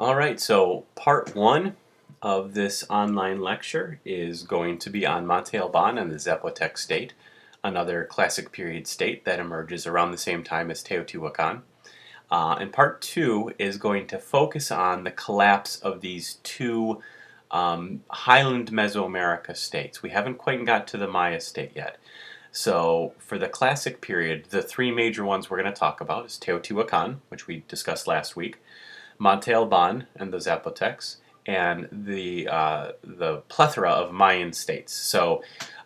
All right, so part one of this online lecture is going to be on Monte Alban and the Zapotec state, another classic period state that emerges around the same time as Teotihuacan. And part two is going to focus on the collapse of these two highland Mesoamerica states. We haven't quite got to the Maya state yet. So for the classic period, the three major ones we're going to talk about is Teotihuacan, which we discussed last week, Monte Alban and the Zapotecs, and the plethora of Mayan states. So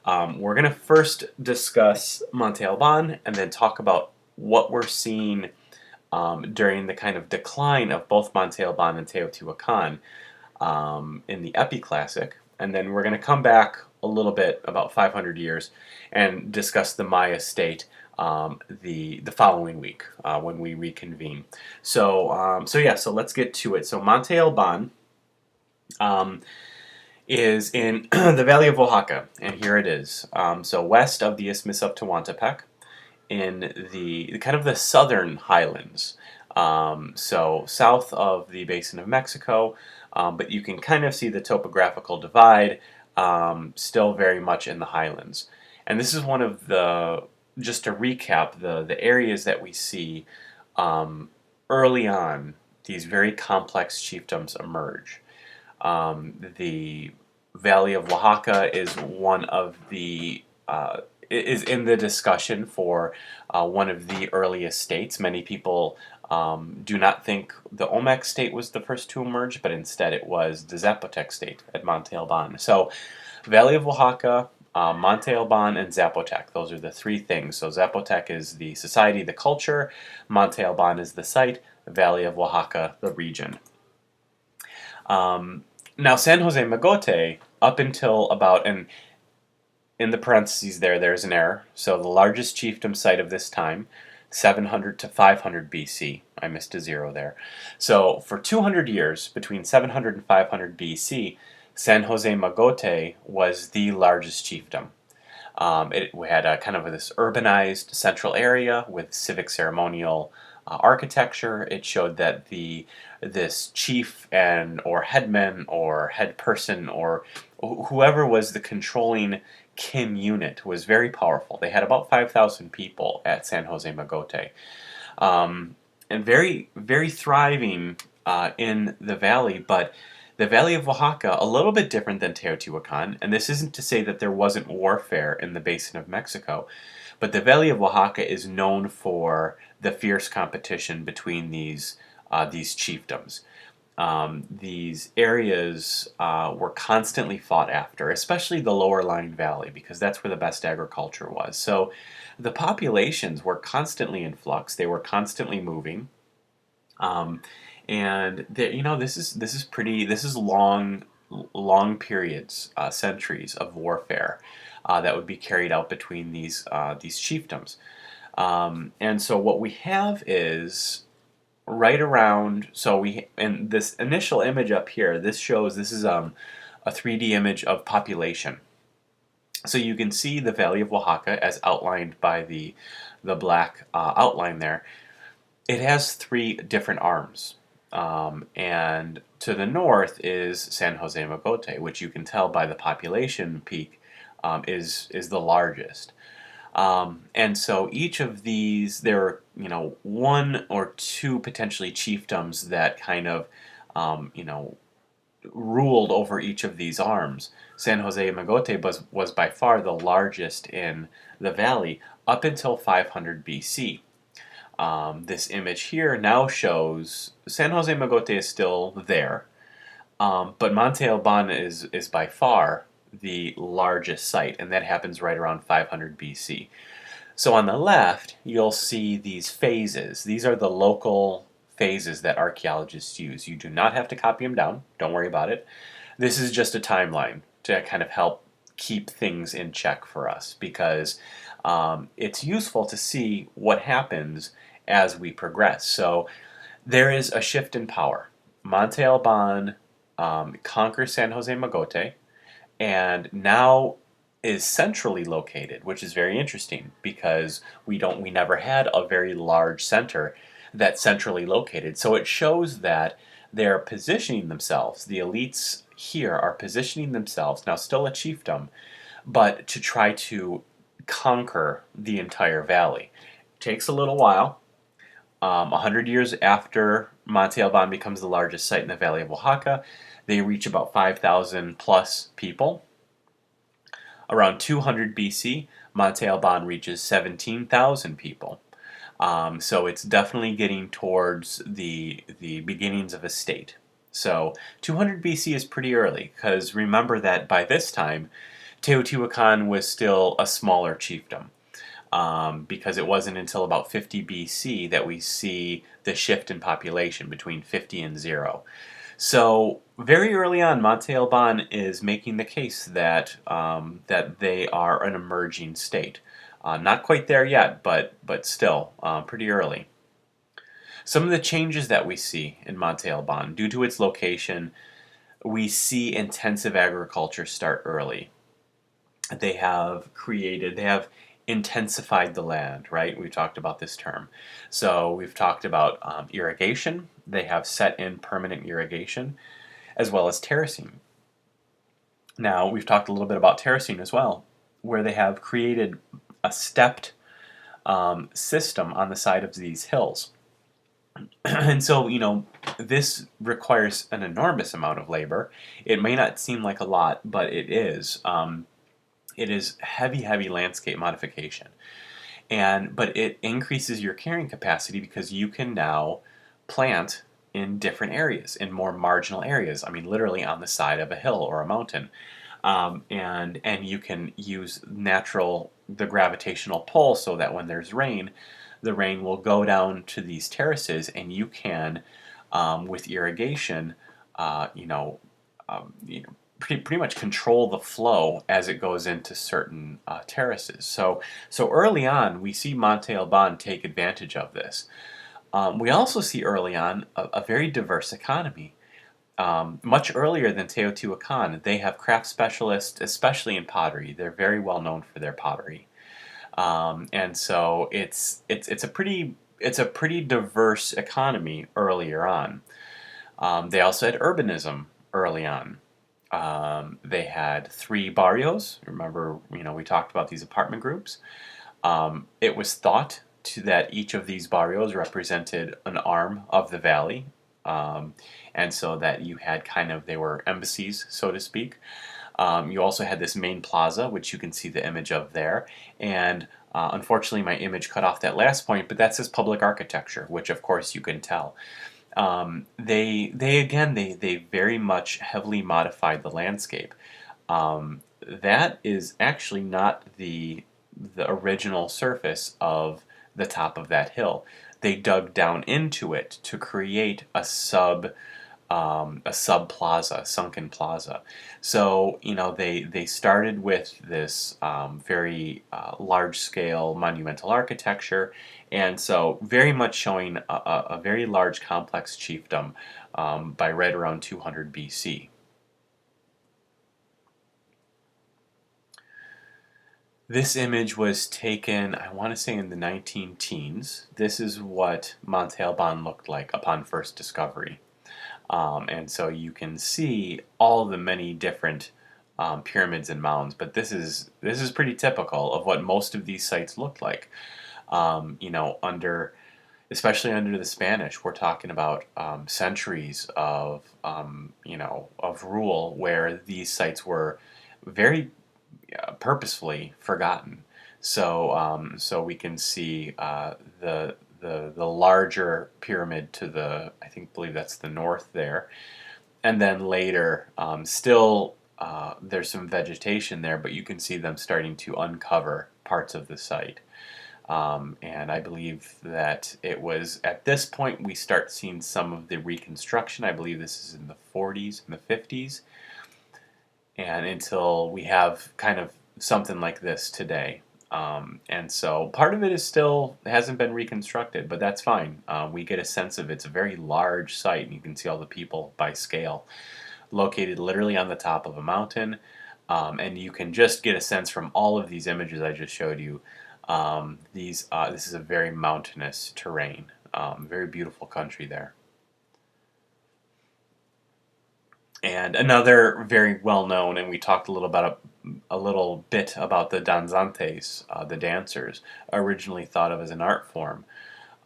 we're going to first discuss Monte Alban and then talk about what we're seeing during the kind of decline of both Monte Alban and Teotihuacan in the Epiclassic. And then we're going to come back a little bit, about 500 years, and discuss the Maya state the following week when we reconvene. So let's get to it. So Monte Alban is in the Valley of Oaxaca, and here it is. So west of the Isthmus of Tehuantepec, in the kind of the southern highlands. So south of the Basin of Mexico, but you can kind of see the topographical divide, still very much in the highlands. And this is one of the, just to recap, the areas that we see early on, these very complex chiefdoms emerge. The Valley of Oaxaca is one of the is in the discussion for one of the earliest states. Many people do not think the Olmec state was the first to emerge, but instead it was the Zapotec state at Monte Alban. So Valley of Oaxaca, Monte Alban, and Zapotec. Those are the three things. So Zapotec is the society, the culture. Monte Alban is the site. Valley of Oaxaca, the region. Now San Jose Mogote, up until about, and in the parentheses there's an error. So the largest chiefdom site of this time, 700 to 500 BC. I missed a zero there. So for 200 years, between 700 and 500 BC, San Jose Mogote was the largest chiefdom. It had a kind of this urbanized central area with civic ceremonial architecture. It showed that this chief or headman or head person or whoever was the controlling kin unit was very powerful. They had about 5,000 people at San Jose Mogote, and very, very thriving in the valley. But the Valley of Oaxaca, a little bit different than Teotihuacan, and this isn't to say that there wasn't warfare in the Basin of Mexico, but the Valley of Oaxaca is known for the fierce competition between these chiefdoms. These areas were constantly fought after, especially the lower lying valley, because that's where the best agriculture was. So the populations were constantly in flux. They were constantly moving. And this is long periods, centuries of warfare that would be carried out between these chiefdoms. And so what we have is right around, and this initial image up here, this is a 3D image of population. So you can see the Valley of Oaxaca as outlined by the black outline there. It has three different arms. And to the north is San Jose Mogote, which you can tell by the population peak is the largest. And so each of these, there are, one or two potentially chiefdoms that kind of, ruled over each of these arms. San Jose Mogote was by far the largest in the valley up until 500 BC. This image here now shows San Jose Mogote is still there, but Monte Alban is by far the largest site, and that happens right around 500 BC. So on the left, you'll see these phases. These are the local phases that archaeologists use. You do not have to copy them down. Don't worry about it. This is just a timeline to kind of help keep things in check for us, because it's useful to see what happens as we progress. So there is a shift in power. Monte Alban conquers San Jose Mogote, and now is centrally located, which is very interesting because we never had a very large center that's centrally located. So it shows that they're positioning themselves. The elites here are positioning themselves, now still a chiefdom, but to try to conquer the entire valley. It takes a little while. 100 years after Monte Alban becomes the largest site in the Valley of Oaxaca, they reach about 5,000 plus people. Around 200 BC, Monte Alban reaches 17,000 people. So it's definitely getting towards the beginnings of a state. So 200 BC is pretty early, because remember that by this time, Teotihuacan was still a smaller chiefdom. Because it wasn't until about 50 BC that we see the shift in population between 50 and 0. So very early on, Monte Alban is making the case that that they are an emerging state. Not quite there yet, but still pretty early. Some of the changes that we see in Monte Alban, due to its location, we see intensive agriculture start early. They have intensified the land, right? We've talked about this term. So we've talked about irrigation. They have set in permanent irrigation, as well as terracing. Now, we've talked a little bit about terracing as well, where they have created a stepped system on the side of these hills. And so, this requires an enormous amount of labor. It may not seem like a lot, but it is. It is heavy landscape modification. But it increases your carrying capacity because you can now plant in different areas, in more marginal areas. I mean, literally on the side of a hill or a mountain. And you can use the gravitational pull so that when there's rain, the rain will go down to these terraces, and you can, with irrigation, pretty much control the flow as it goes into certain terraces. So early on, we see Monte Alban take advantage of this. We also see early on a very diverse economy. Much earlier than Teotihuacan, they have craft specialists, especially in pottery. They're very well known for their pottery, and so it's a pretty diverse economy earlier on. They also had urbanism early on. They had 3 barrios. Remember, we talked about these apartment groups. It was thought that each of these barrios represented an arm of the valley, and so that you had they were embassies, so to speak. You also had this main plaza, which you can see the image of there, and unfortunately my image cut off that last point, but that's this public architecture, which of course you can tell. They very much heavily modified the landscape. That is actually not the original surface of the top of that hill. They dug down into it to create a sub plaza, sunken plaza. So they started with this very large scale monumental architecture, and so very much showing a very large complex chiefdom by right around 200 BC. This image was taken, I want to say, in the 19 teens. This is what Monte Alban looked like upon first discovery. And so you can see all the many different pyramids and mounds, but this is pretty typical of what most of these sites looked like. Especially under the Spanish, we're talking about centuries of rule where these sites were very purposefully forgotten. So we can see the larger pyramid to believe that's the north there, and then later still there's some vegetation there, but you can see them starting to uncover parts of the site. And I believe that it was at this point we start seeing some of the reconstruction. I believe this is in the 40s and the 50s, and until we have kind of something like this today. And so part of it hasn't been reconstructed, but that's fine. We get a sense of it's a very large site, and you can see all the people by scale, located literally on the top of a mountain. And you can just get a sense from all of these images I just showed you. This is a very mountainous terrain, very beautiful country there. And another very well known, and we talked a little bit about the danzantes, the dancers, originally thought of as an art form.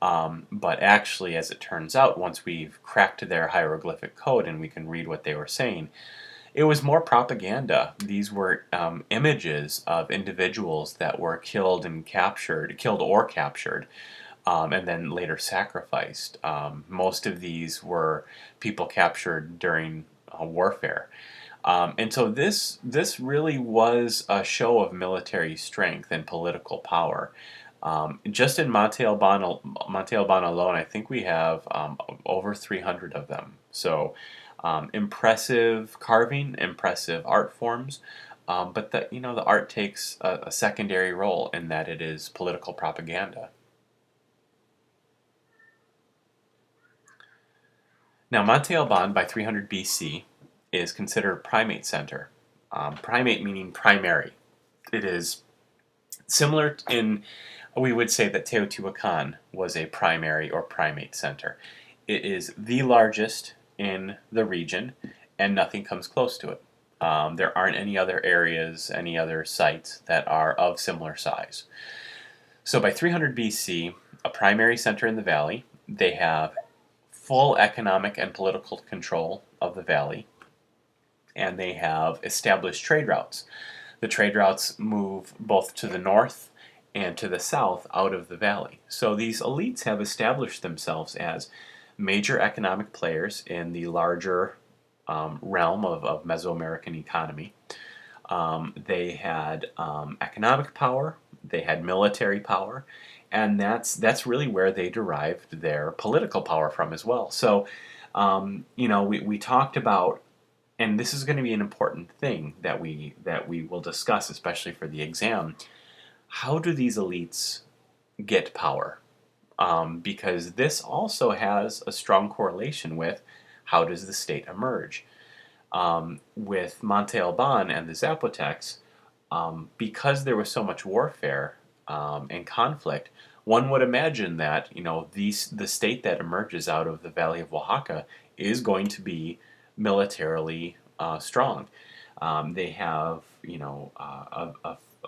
But actually, as it turns out, once we've cracked their hieroglyphic code and we can read what they were saying, it was more propaganda. These were images of individuals that were killed or captured, and then later sacrificed. Most of these were people captured during warfare. And so this really was a show of military strength and political power. Just in Monte Alban alone, I think we have over 300 of them. So impressive carving, impressive art forms, but the art takes a secondary role in that it is political propaganda. Now, Monte Alban by 300 BC is considered a primate center. Primate meaning primary. It is similar in, we would say that Teotihuacan was a primary or primate center. It is the largest in the region, and nothing comes close to it. There aren't any other areas, any other sites that are of similar size. So by 300 BC, a primary center in the valley, they have full economic and political control of the valley, and they have established trade routes. The trade routes move both to the north and to the south out of the valley. So these elites have established themselves as major economic players in the larger realm of Mesoamerican economy. They had economic power, they had military power, and that's really where they derived their political power from as well. So, we talked about, and this is going to be an important thing that we will discuss, especially for the exam. How do these elites get power? Because this also has a strong correlation with how does the state emerge. With Monte Alban and the Zapotecs, because there was so much warfare and conflict, one would imagine that the state that emerges out of the Valley of Oaxaca is going to be militarily strong. They have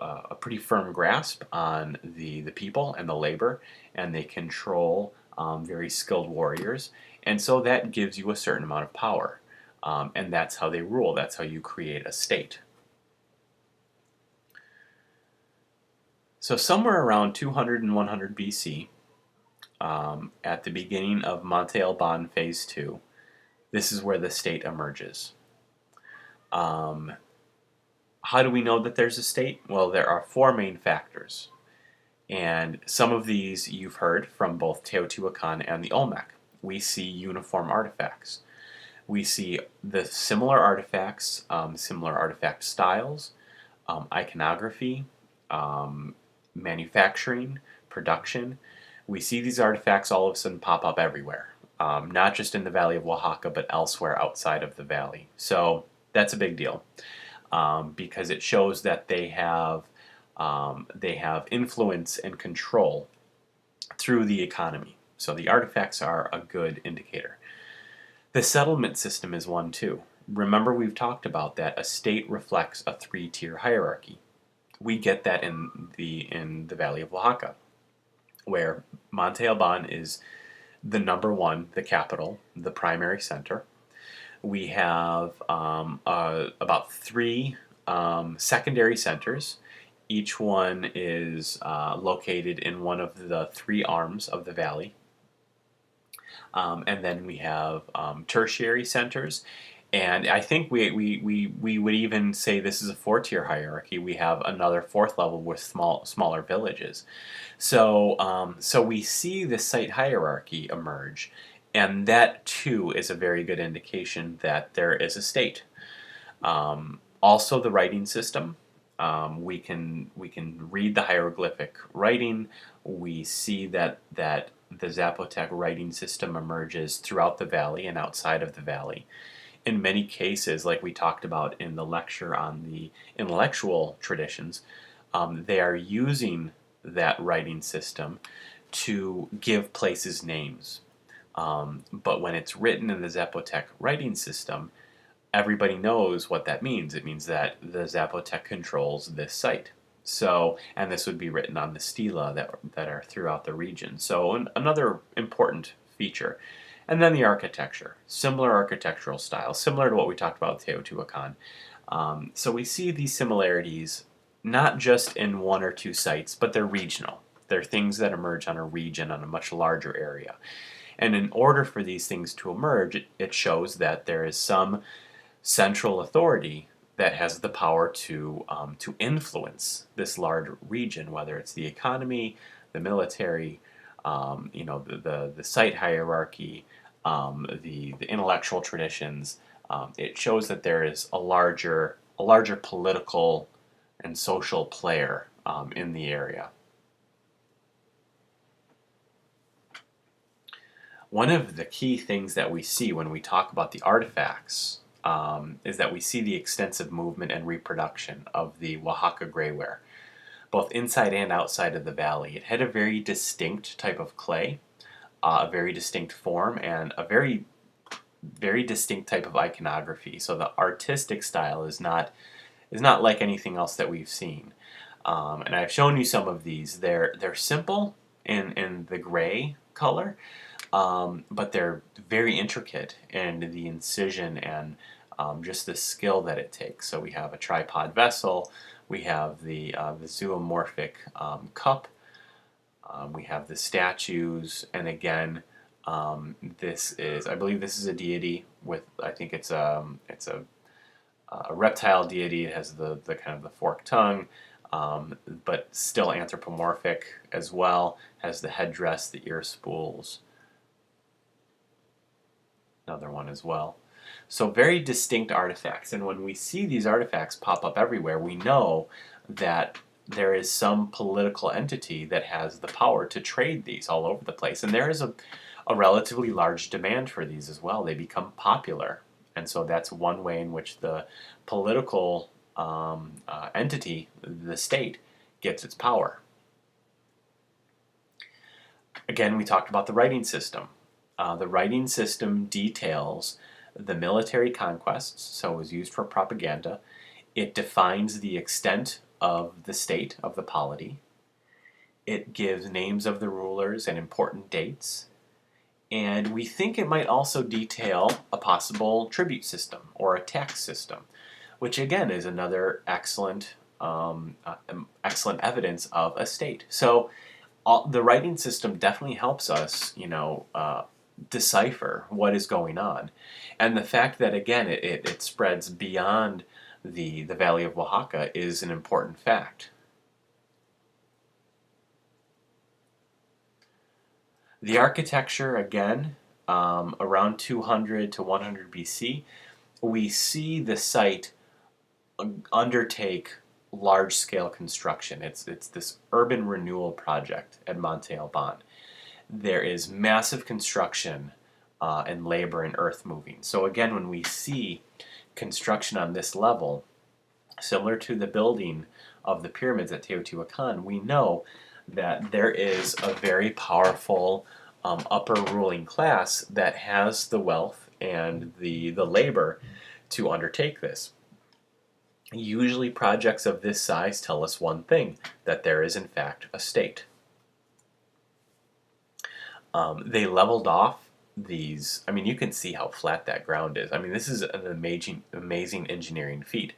a pretty firm grasp on the people and the labor, and they control very skilled warriors, and so that gives you a certain amount of power, and that's how they rule. That's how you create a state. So somewhere around 200 and 100 BC, at the beginning of Monte Alban Phase 2, this is where the state emerges. How do we know that there's a state? Well, there are four main factors. And some of these you've heard from both Teotihuacan and the Olmec. We see uniform artifacts. We see the similar artifacts, similar artifact styles, iconography, manufacturing, production. We see these artifacts all of a sudden pop up everywhere, not just in the Valley of Oaxaca, but elsewhere outside of the valley. So that's a big deal, because it shows that they have influence and control through the economy. So the artifacts are a good indicator. The settlement system is one too. Remember, we've talked about that a state reflects a three-tier hierarchy. We get that in the Valley of Oaxaca, where Monte Alban is the number one, the capital, the primary center. We have about three secondary centers. Each one is located in one of the three arms of the valley. And then we have tertiary centers. And I think we would even say this is a four-tier hierarchy. We have another fourth level with smaller villages. So we see the site hierarchy emerge, and that too is a very good indication that there is a state. Also, the writing system. We can read the hieroglyphic writing. We see that the Zapotec writing system emerges throughout the valley and outside of the valley. In many cases, like we talked about in the lecture on the intellectual traditions, they are using that writing system to give places names. But when it's written in the Zapotec writing system, everybody knows what that means. It means that the Zapotec controls this site. So, and this would be written on the stela that are throughout the region. So, another important feature. And then the architecture, similar architectural style, similar to what we talked about with Teotihuacan. So we see these similarities not just in one or two sites, but they're regional. They're things that emerge on a region, on a much larger area. And in order for these things to emerge, it shows that there is some central authority that has the power to influence this large region, whether it's the economy, the military, the site hierarchy, the intellectual traditions. It shows that there is a larger political and social player in the area. One of the key things that we see when we talk about the artifacts is that we see the extensive movement and reproduction of the Oaxaca grayware, both inside and outside of the valley. It had a very distinct type of clay, a very distinct form, and a very, very distinct type of iconography. So the artistic style is not like anything else that we've seen. And I've shown you some of these. They're simple in the gray color, but they're very intricate in the incision and just the skill that it takes. So we have a tripod vessel, we have the zoomorphic cup, we have the statues, and again, I believe this is a deity with, I think it's a reptile deity. It has the kind of the forked tongue, but still anthropomorphic as well. Has the headdress, the ear spools. Another one as well. So very distinct artifacts, and when we see these artifacts pop up everywhere, we know that there is some political entity that has the power to trade these all over the place, and there is a relatively large demand for these as well. They become popular, and so that's one way in which the political entity, the state, gets its power. Again, we talked about the writing system. The writing system details the military conquests, so it was used for propaganda. It defines the extent of the state, of the polity. It gives names of the rulers and important dates. And we think it might also detail a possible tribute system or a tax system, which again is another excellent evidence of a state. So the writing system definitely helps us, decipher what is going on. And the fact that, again, it spreads beyond the Valley of Oaxaca is an important fact. The architecture, again, around 200 to 100 BC, we see the site undertake large-scale construction. It's this urban renewal project at Monte Alban. There is massive construction and labor and earth moving. So again, when we see construction on this level, similar to the building of the pyramids at Teotihuacan, we know that there is a very powerful upper ruling class that has the wealth and the labor to undertake this. Usually projects of this size tell us one thing, that there is in fact a state. They leveled off these. I mean, you can see how flat that ground is. I mean, this is an amazing engineering feat.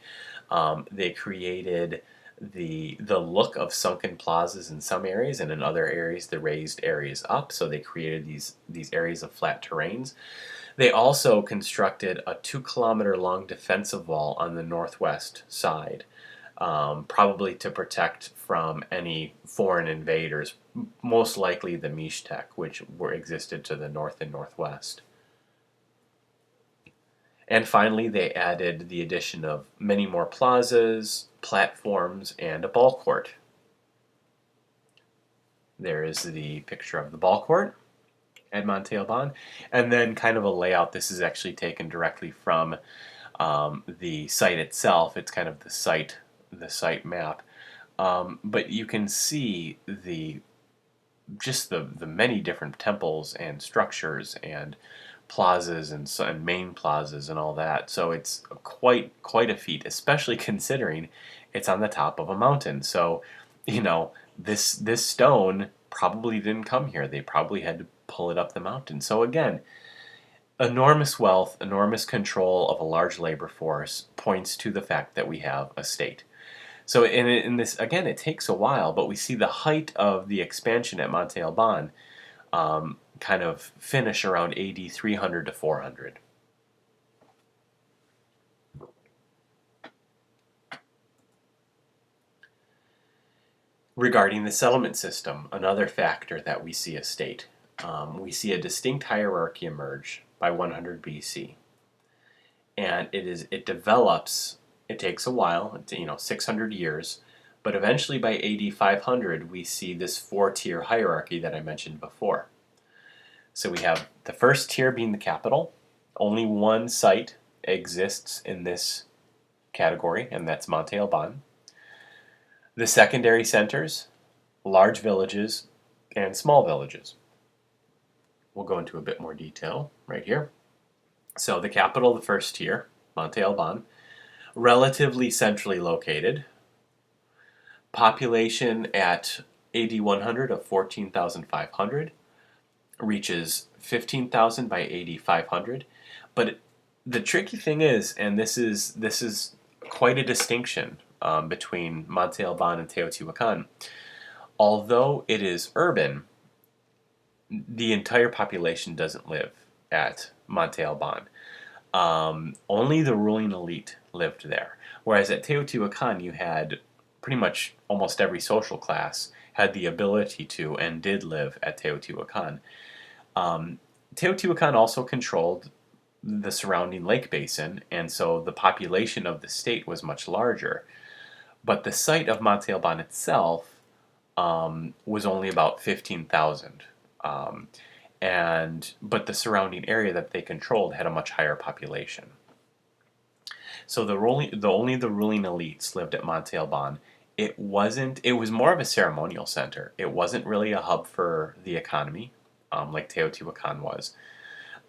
They created the look of sunken plazas in some areas, and in other areas the raised areas up. So they created these areas of flat terrains. They also constructed a 2-kilometer long defensive wall on the northwest side, probably to protect from any foreign invaders, most likely the Mixtec, which existed to the north and northwest. And finally, they added the addition of many more plazas, platforms, and a ball court. There is the picture of the ball court at Monte Alban, and then kind of a layout. This is actually taken directly from the site itself. It's kind of the site map, but you can see the many different temples and structures and plazas and main plazas and all that. So it's quite a feat, especially considering it's on the top of a mountain. So, this stone probably didn't come here. They probably had to pull it up the mountain. So again, enormous wealth, enormous control of a large labor force points to the fact that we have a state. So in this, again, it takes a while, but we see the height of the expansion at Monte Alban kind of finish around AD 300 to 400. Regarding the settlement system, another factor that we see a state. We see a distinct hierarchy emerge by 100 BC. And it develops, it takes a while, 600 years, but eventually by AD 500 we see this four-tier hierarchy that I mentioned before. So we have the first tier being the capital. Only one site exists in this category, and that's Monte Alban. The secondary centers, large villages, and small villages. We'll go into a bit more detail right here. So the capital, the first tier, Monte Alban, relatively centrally located. Population at AD 100 of 14,500, reaches 15,000 by AD 500. But the tricky thing is, and this is quite a distinction between Monte Alban and Teotihuacan, although it is urban, the entire population doesn't live at Monte Alban. Only the ruling elite lived there. Whereas at Teotihuacan, you had pretty much almost every social class had the ability to and did live at Teotihuacan. Teotihuacan also controlled the surrounding lake basin, and so the population of the state was much larger. But the site of Monte Alban itself was only about 15,000. But the surrounding area that they controlled had a much higher population. So only the ruling elites lived at Monte Alban. It was more of a ceremonial center. It wasn't really a hub for the economy, like Teotihuacan was.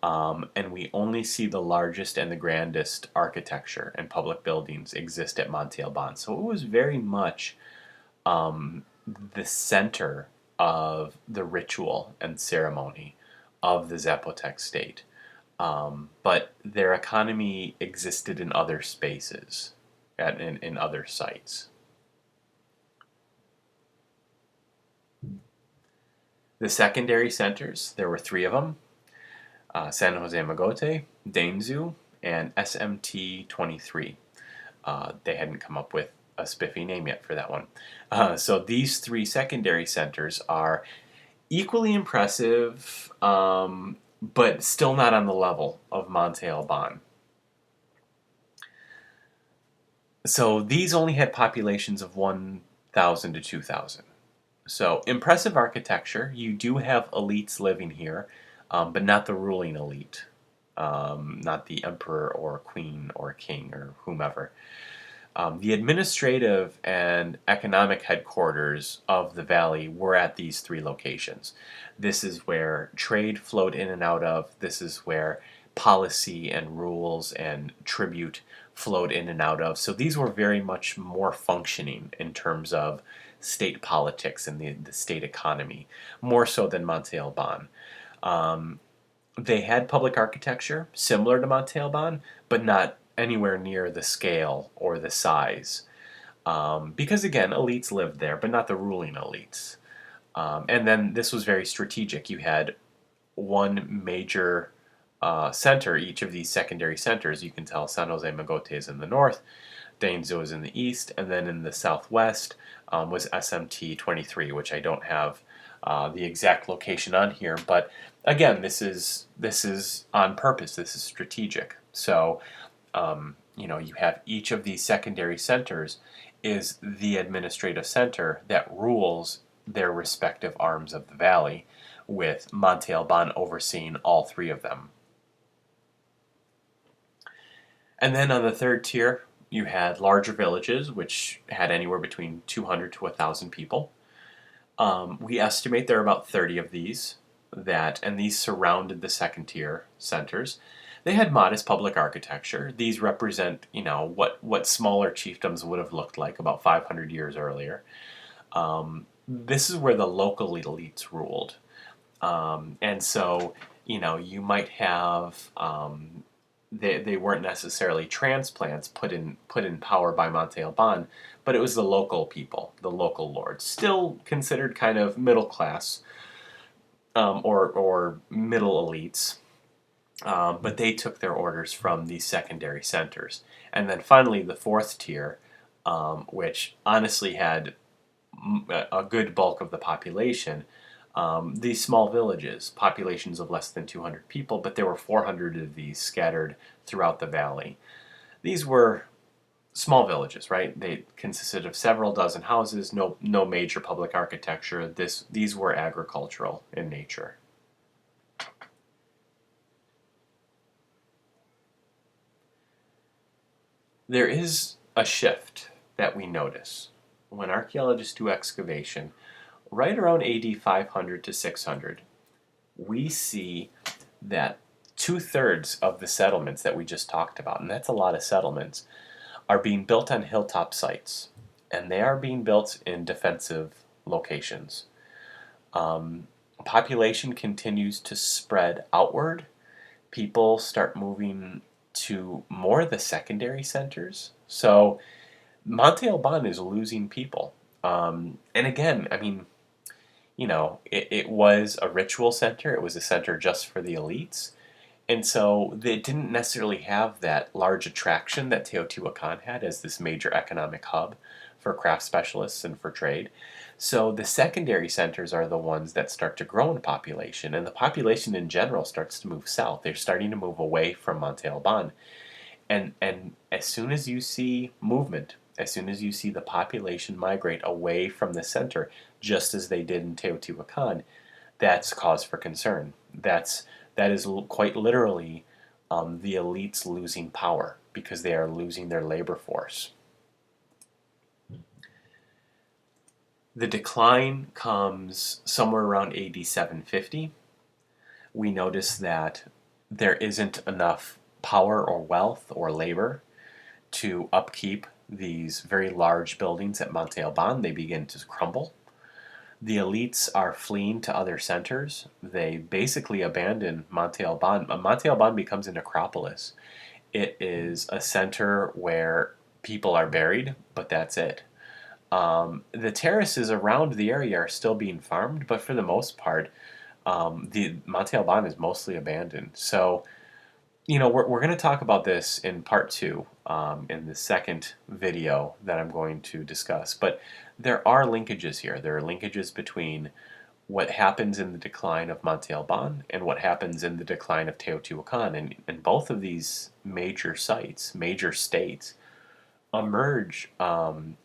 And we only see the largest and the grandest architecture and public buildings exist at Monte Alban. So it was very much the center of the ritual and ceremony of the Zapotec state. But their economy existed in other spaces, in other sites. The secondary centers, there were three of them: San Jose Mogote, Dainzhu, and SMT 23. They hadn't come up with a spiffy name yet for that one. So these three secondary centers are equally impressive, but still not on the level of Monte Alban. So these only had populations of 1,000 to 2,000. So impressive architecture. You do have elites living here, but not the ruling elite, not the emperor or queen or king or whomever. The administrative and economic headquarters of the valley were at these three locations. This is where trade flowed in and out of. This is where policy and rules and tribute flowed in and out of. So these were very much more functioning in terms of state politics and the state economy, more so than Monte Alban. They had public architecture similar to Monte Alban, but not anywhere near the scale or the size. Because again, elites lived there, but not the ruling elites. And then this was very strategic. You had one major center, each of these secondary centers. You can tell San Jose Mogote is in the north, Dainzhu is in the east, and then in the southwest was SMT 23, which I don't have the exact location on here. But again, this is on purpose. This is strategic. So you have each of these secondary centers is the administrative center that rules their respective arms of the valley, with Monte Alban overseeing all three of them. And then on the third tier, you had larger villages, which had anywhere between 200 to 1,000 people. We estimate there are about 30 of these. and these surrounded the second tier centers. They had modest public architecture. These represent, what smaller chiefdoms would have looked like about 500 years earlier. This is where the local elites ruled. And so, you might have they weren't necessarily transplants put in power by Monte Alban, but it was the local people, the local lords, still considered kind of middle class, or middle elites, but they took their orders from these secondary centers. And then finally, the fourth tier, which honestly had a good bulk of the population. These small villages, populations of less than 200 people, but there were 400 of these scattered throughout the valley. These were small villages, right? They consisted of several dozen houses, no major public architecture. These were agricultural in nature. There is a shift that we notice when archaeologists do excavation. Right around AD 500 to 600, we see that 2/3 of the settlements that we just talked about, and that's a lot of settlements, are being built on hilltop sites, and they are being built in defensive locations. Population continues to spread outward. People start moving to more of the secondary centers. So Monte Alban is losing people. And again, I mean, it was a ritual center. It was a center just for the elites. And so they didn't necessarily have that large attraction that Teotihuacan had as this major economic hub for craft specialists and for trade. So the secondary centers are the ones that start to grow in population, and the population in general starts to move south. They're starting to move away from Monte Alban. And as soon as you see movement, as soon as you see the population migrate away from the center, just as they did in Teotihuacan, that's cause for concern. That is quite literally the elites losing power because they are losing their labor force. The decline comes somewhere around AD 750. We notice that there isn't enough power or wealth or labor to upkeep these very large buildings at Monte Alban. They begin to crumble. The elites are fleeing to other centers. They basically abandon Monte Alban. Monte Alban becomes a necropolis. It is a center where people are buried, but that's it. The terraces around the area are still being farmed, but for the most part, the Monte Alban is mostly abandoned. So, we're going to talk about this in part 2, in the second video that I'm going to discuss. But there are linkages here. There are linkages between what happens in the decline of Monte Alban and what happens in the decline of Teotihuacan. And both of these major sites, major states, emerge Monte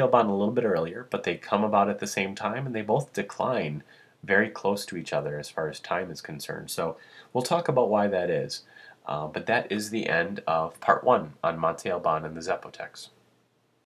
Alban a little bit earlier, but they come about at the same time, and they both decline very close to each other as far as time is concerned. So we'll talk about why that is. But that is the end of part 1 on Monte Alban and the Zapotecs.